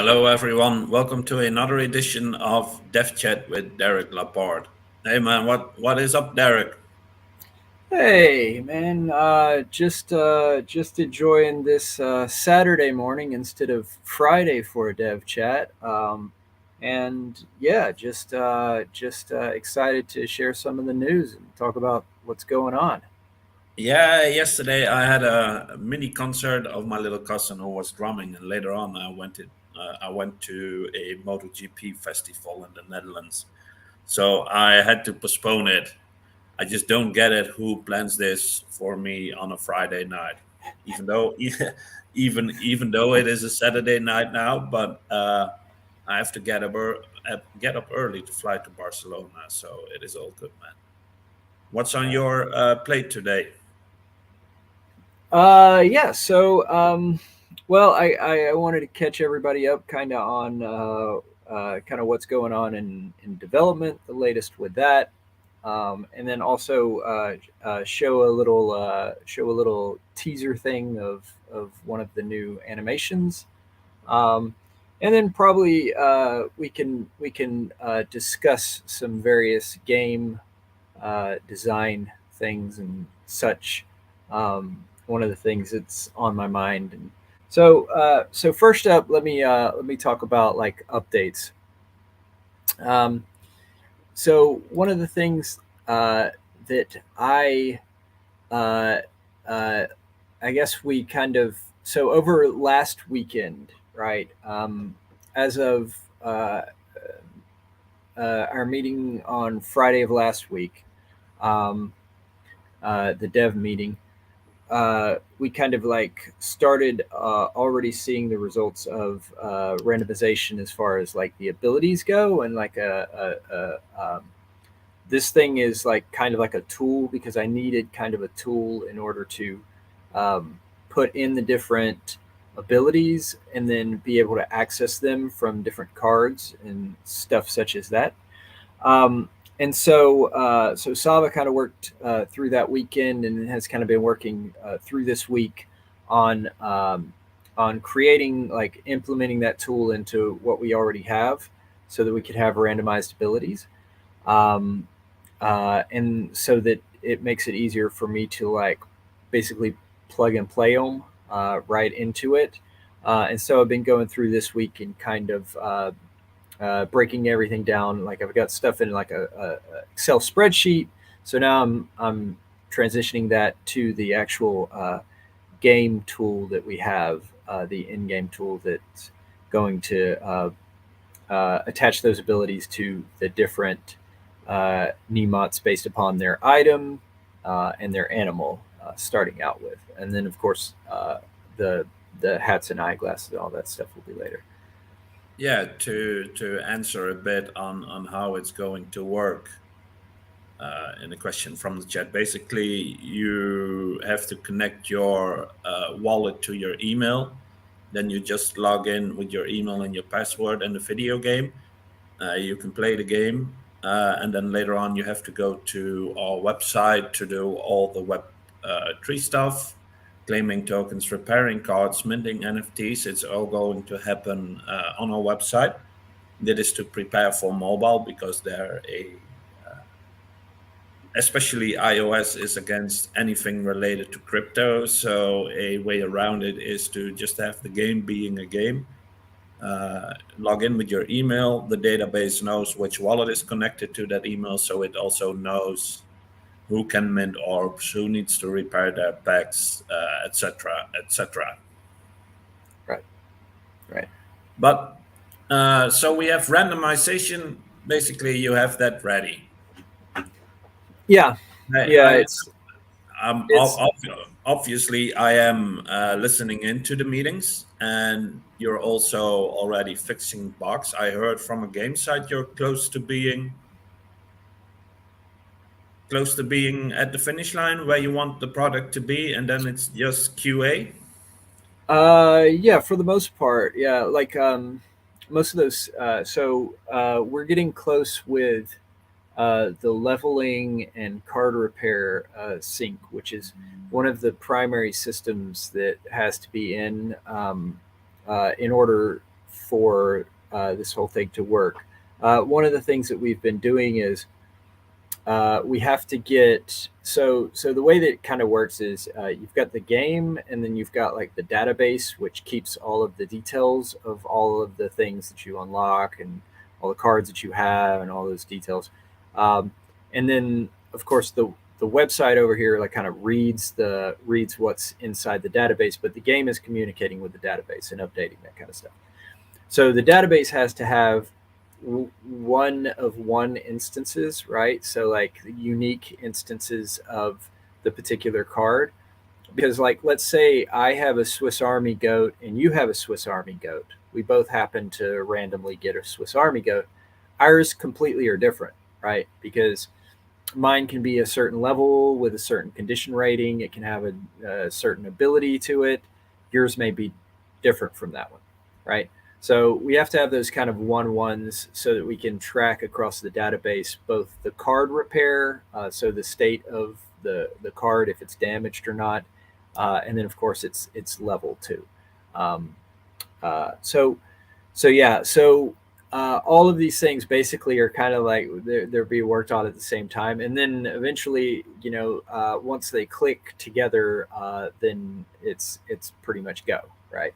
Hello, everyone. Welcome to another edition of Dev Chat with Derek Laporte. Hey, man, what is up, Derek? Hey man, just enjoying this Saturday morning instead of Friday for a dev chat, and yeah, just excited to share some of the news and talk about what's going on. Yeah, yesterday I had a mini concert of my little cousin who was drumming, and later on I went to a MotoGP festival in the Netherlands. So I had to postpone it. I just don't get it. Who plans this for me on a Friday night? Even though, even though it is a Saturday night now, but I have to get up early to fly to Barcelona. So it is all good, man. What's on Yeah. your plate today? Yeah. Well, I wanted to catch everybody up kind of on kind of what's going on in development, the latest with that, and then also show a little teaser thing of one of the new animations, um, and then probably we can discuss some various game design things and such. One of the things that's on my mind, and so first up, let me talk about like updates. Um, so one of the things that uh, uh, I guess we kind of so over last weekend, right? As of our meeting on Friday of last week, um, the dev meeting, we kind of like started already seeing the results of randomization as far as like the abilities go, and like this thing is like kind of like a tool because I needed kind of a tool in order to put in the different abilities and then be able to access them from different cards and stuff such as that. Um, and so Sava kind of worked through that weekend and has kind of been working through this week on creating like implementing that tool into what we already have, so that we could have randomized abilities, um, and so that it makes it easier for me to like basically plug and play them right into it. And so I've been going through this week and kind of breaking everything down. Like I've got stuff in like a Excel spreadsheet. So now I'm transitioning that to the actual game tool that we have, the in-game tool that's going to attach those abilities to the different Nemots based upon their item and their animal, starting out with, and then of course the the hats and eyeglasses and all that stuff will be later. Yeah, to answer a bit on how it's going to work. In a question from the chat, basically you have to connect your wallet to your email. Then you just log in with your email and your password and the video game. You can play the game, and then later on you have to go to our website to do all the web tree stuff, claiming tokens, repairing cards, minting NFTs. It's all going to happen on our website. That is to prepare for mobile because they're especially iOS is against anything related to crypto. So a way around it is to just have the game being a game. Log in with your email. The database knows which wallet is connected to that email, so it also knows who can mint orbs, who needs to repair their packs, etc., etc. Right. Right. But so we have randomization. Basically, you have that ready. Yeah. Yeah. I It's obviously I am listening into the meetings, and you're also already fixing bugs. I heard from a game site you're close to being at the finish line where you want the product to be, and then it's just QA. yeah, for the most part, yeah. Like most of those. We're getting close with the leveling and card repair sync, which is one of the primary systems that has to be in order for this whole thing to work. One of the things that we've been doing is we have to get so the way that it kind of works is you've got the game, and then you've got like the database, which keeps all of the details of all of the things that you unlock and all the cards that you have and all those details. And then of course the website over here like kind of reads what's inside the database, but the game is communicating with the database and updating that kind of stuff. So the database has to have one instances, right? So like unique instances of the particular card. Because like, let's say I have a Swiss Army goat and you have a Swiss Army goat. We both happen to randomly get a Swiss Army goat. Ours completely are different, right? Because mine can be a certain level with a certain condition rating. It can have a certain ability to it. Yours may be different from that one, right? So we have to have those kind of ones so that we can track across the database both the card repair, so the state of the card, if it's damaged or not, and then of course its level too. So yeah, so all of these things basically are kind of like they're being worked on at the same time, and then eventually, once they click together, then it's pretty much go, right?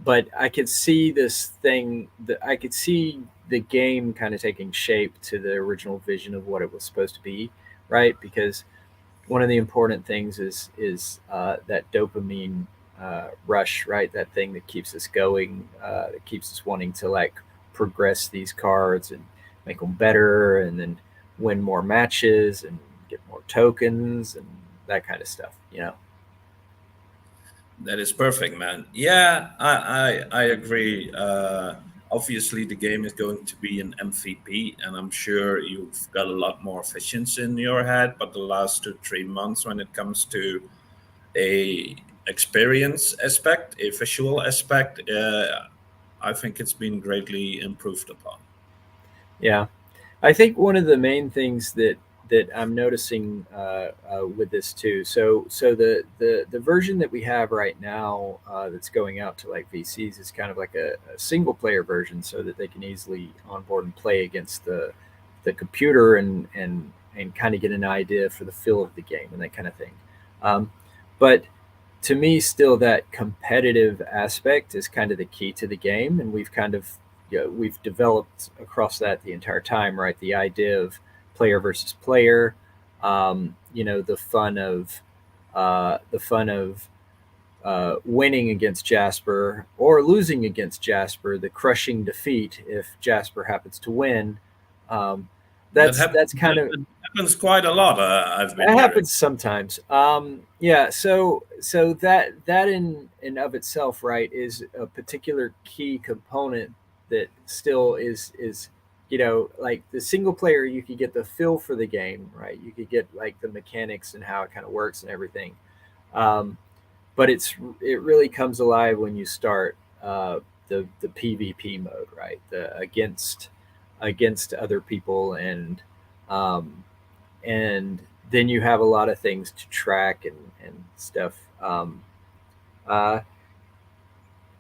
But I could see this thing that I could see the game kind of taking shape to the original vision of what it was supposed to be, right? Because one of the important things is that dopamine rush, right? That thing that keeps us going, that keeps us wanting to like progress these cards and make them better, and then win more matches and get more tokens and that kind of stuff, That is perfect, man. Yeah, I agree. Obviously, the game is going to be an MVP, and I'm sure you've got a lot more visions in your head. But the last 2 3 months, when it comes to a experience aspect, a visual aspect, I think it's been greatly improved upon. Yeah. I think one of the main things that I'm noticing with this too. So the version that we have right now that's going out to like VCs is kind of like a single player version, so that they can easily onboard and play against the computer and kind of get an idea for the feel of the game and that kind of thing. But to me, still that competitive aspect is kind of the key to the game, and we've kind of we've developed across that the entire time, right? The idea of player versus player, the fun of winning against Jasper or losing against Jasper, the crushing defeat if Jasper happens to win. That's kind of That happens quite a lot. I've been that hearing. happens sometimes. Yeah. So that in of itself, right, is a particular key component that still is like the single player. You could get the feel for the game, right? You could get like the mechanics and how it kind of works and everything. But it really comes alive when you start the PvP mode, right? The against other people, and then you have a lot of things to track and stuff. Uh,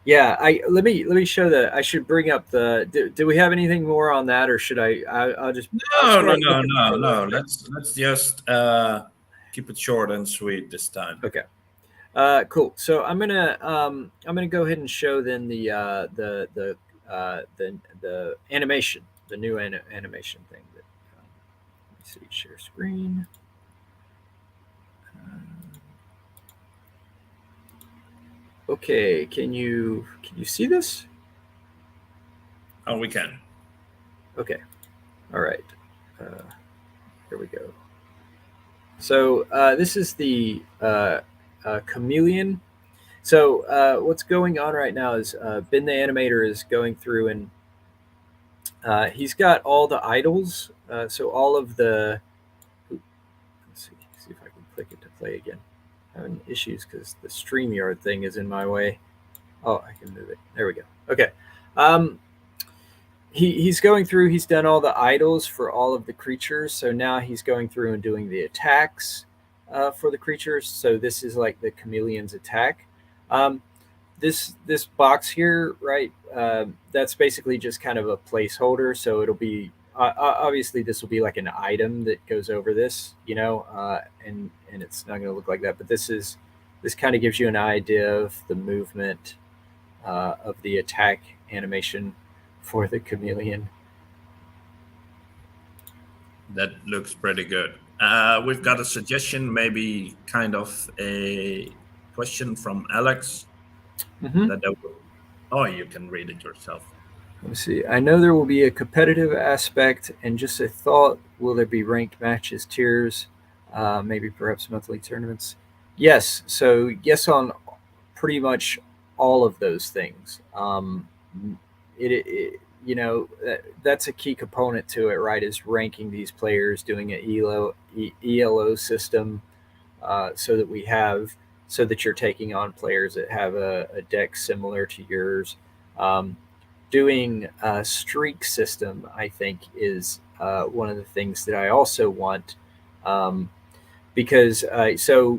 yeah, let me show the. I should bring up the. Do we have anything more on that, or should I'll just I'll No, no, start no, looking no, for no. the. Let's just keep it short and sweet this time. Okay. Cool. So I'm gonna go ahead and show then the animation, the new animation thing. That let me see, share screen. Okay, can you see this? Oh, we can. Okay, all right. Here we go. So this is the chameleon. So what's going on right now is Ben the animator is going through and he's got all the idols. So all of the. Let's see if I can click it to play again. I'm having issues because the StreamYard thing is in my way. Oh, I can move it. There we go. Okay. He's going through. He's done all the idols for all of the creatures. So now he's going through and doing the attacks for the creatures. So this is like the chameleon's attack. this box here, right? That's basically just kind of a placeholder. So it'll be obviously this will be like an item that goes over this, and it's not going to look like that. But this kind of gives you an idea of the movement of the attack animation for the chameleon. That looks pretty good. We've got a suggestion, maybe kind of a question from Alex. Mm-hmm. Oh, you can read it yourself. Let me see. I know there will be a competitive aspect, and just a thought: will there be ranked matches, tiers, maybe perhaps monthly tournaments? Yes. So yes on pretty much all of those things. That's a key component to it, right? Is ranking these players, doing an ELO system, so that so that you're taking on players that have a deck similar to yours. Um, Doing a streak system, I think, is one of the things that I also want. Because so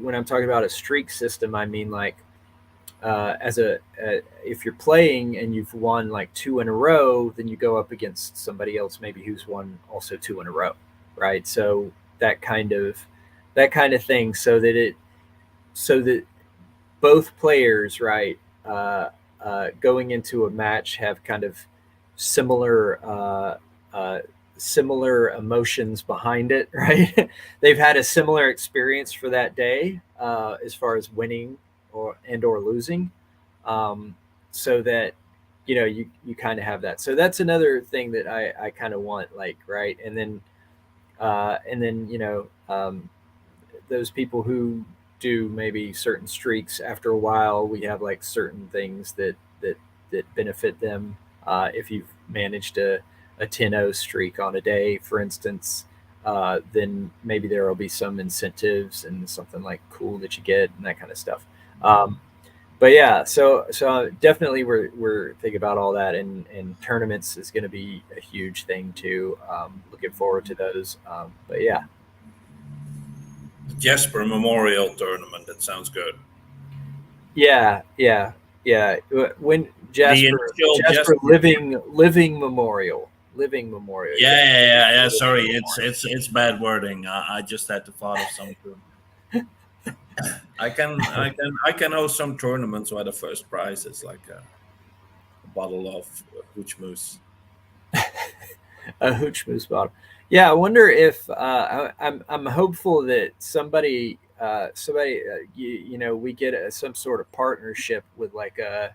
when I'm talking about a streak system, I mean like if you're playing and you've won like 2 in a row, then you go up against somebody else maybe who's won also 2 in a row, right? So that kind of thing, so that both players, right, going into a match have kind of similar similar emotions behind it, right? They've had a similar experience for that day, as far as winning or losing, so that you kind of have that. So that's another thing that I kind of want, like, right, and then those people who do maybe certain streaks, after a while we have like certain things that benefit them. If you've managed a 10-0 streak on a day, for instance, then maybe there will be some incentives and something like cool that you get and that kind of stuff. But yeah, so definitely we're thinking about all that, and tournaments is going to be a huge thing too. Looking forward to those. But yeah. Jasper Memorial Tournament. That sounds good. Yeah. When Jasper living memorial. Yeah. Sorry, it's bad wording. I just had to follow something. I can host some tournaments where the first prize is like a bottle of hooch moose. A hooch moose bottle. Yeah, I wonder if I'm hopeful that somebody we get some sort of partnership with like a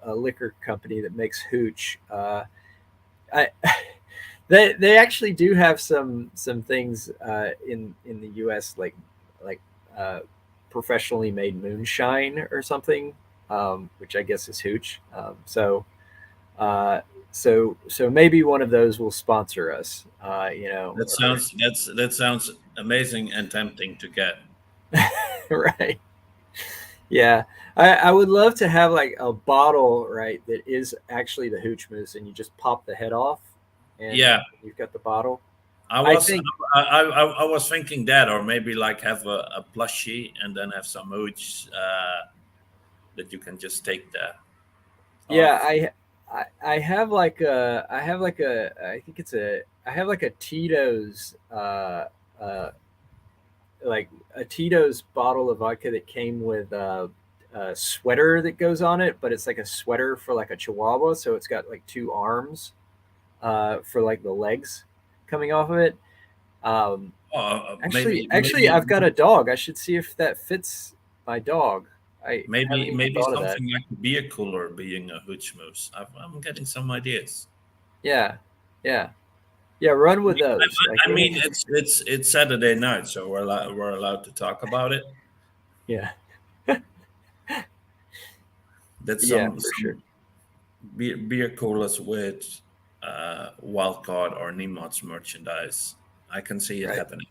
liquor company that makes hooch. I they actually do have some things in the U.S. like professionally made moonshine or something, which I guess is hooch. So maybe one of those will sponsor us. That sounds amazing and tempting to get. Right. Yeah, I would love to have like a bottle, right, that is actually the hooch moose, and you just pop the head off, and Yeah, you've got the bottle. I I was think, I was thinking that, or maybe like have a plushie and then have some hooch that you can just take the yeah, off. I have like a I think it's a I have like a Tito's like a Tito's bottle of vodka that came with a sweater that goes on it, but it's like a sweater for like a Chihuahua, so it's got like 2 arms for like the legs coming off of it. Um, actually, I've got a dog. I should see if that fits my dog. I haven't even maybe thought of that. something like a beer cooler being a hooch moose. I'm getting some ideas. Yeah, yeah, yeah. Run with those. Like, I mean, it's Saturday night, so we're allowed to talk about it. yeah, That's yeah, for sure. some beer coolers with Wildcard or Nemots merchandise. I can see it Right. happening.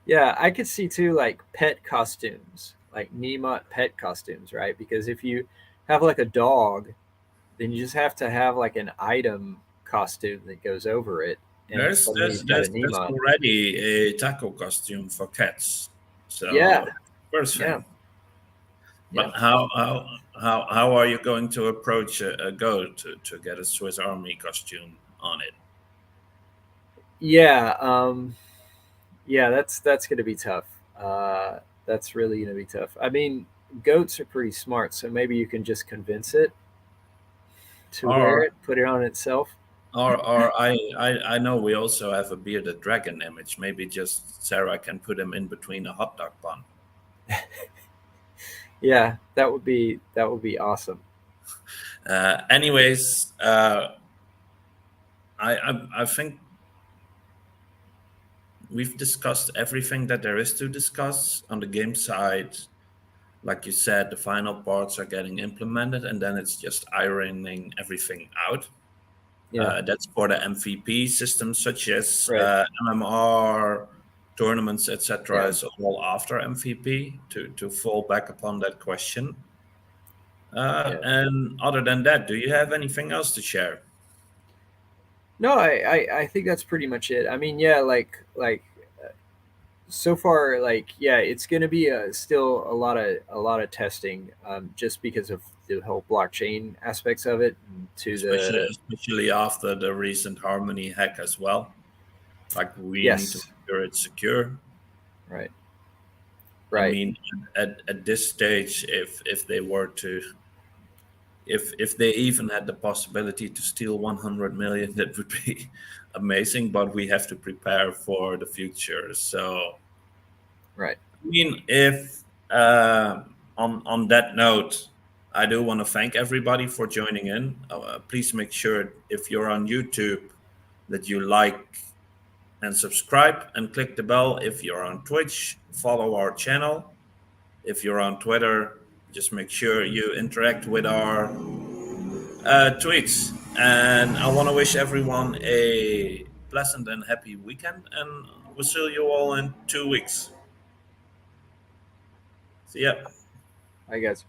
Yeah, I could see too, like pet costumes, like Nemot pet costumes, right? Because if you have like a dog, then you just have to have like an item costume that goes over it, and suddenly you've got a There's Nemot. already a taco costume for cats. Yeah, So first yeah, thing. Yeah. But how are you going to approach a goat to get a Swiss Army costume on it? Yeah. Yeah, that's going to be tough. That's really going to be tough. I mean, goats are pretty smart, so maybe you can just convince it to wear Or it, put it on itself. or I know we also have a bearded dragon image. Maybe just Sarah can put him in between a hot dog bun. Yeah, that would be awesome. Anyways, I think we've discussed everything that there is to discuss on the game side. Like you said, the final parts are getting implemented, and then it's just ironing everything out. Yeah, That's for the MVP systems, such as right. MMR tournaments, etc. Yeah. Is all after MVP to fall back upon that question. Yeah. And other than that, do you have anything else to share? No, I think that's pretty much it. I mean, yeah, like so far, like yeah, it's going to be still a lot of testing, just because of the whole blockchain aspects of it. To the Especially after the recent Harmony hack as well. Like we need to yes, make sure it's secure. right, I right, mean, at this stage, if they were to, if they even had the possibility to steal 100 million, that would be amazing. But we have to prepare for the future. So, right. I mean, if on that note, I do want to thank everybody for joining in. Please make sure if you're on YouTube that you like and subscribe and click the bell. If you're on Twitch, follow our channel. If you're on Twitter, just make sure you interact with our tweets. And I want to wish everyone a pleasant and happy weekend. And we'll see you all in 2 weeks. See ya. I guess.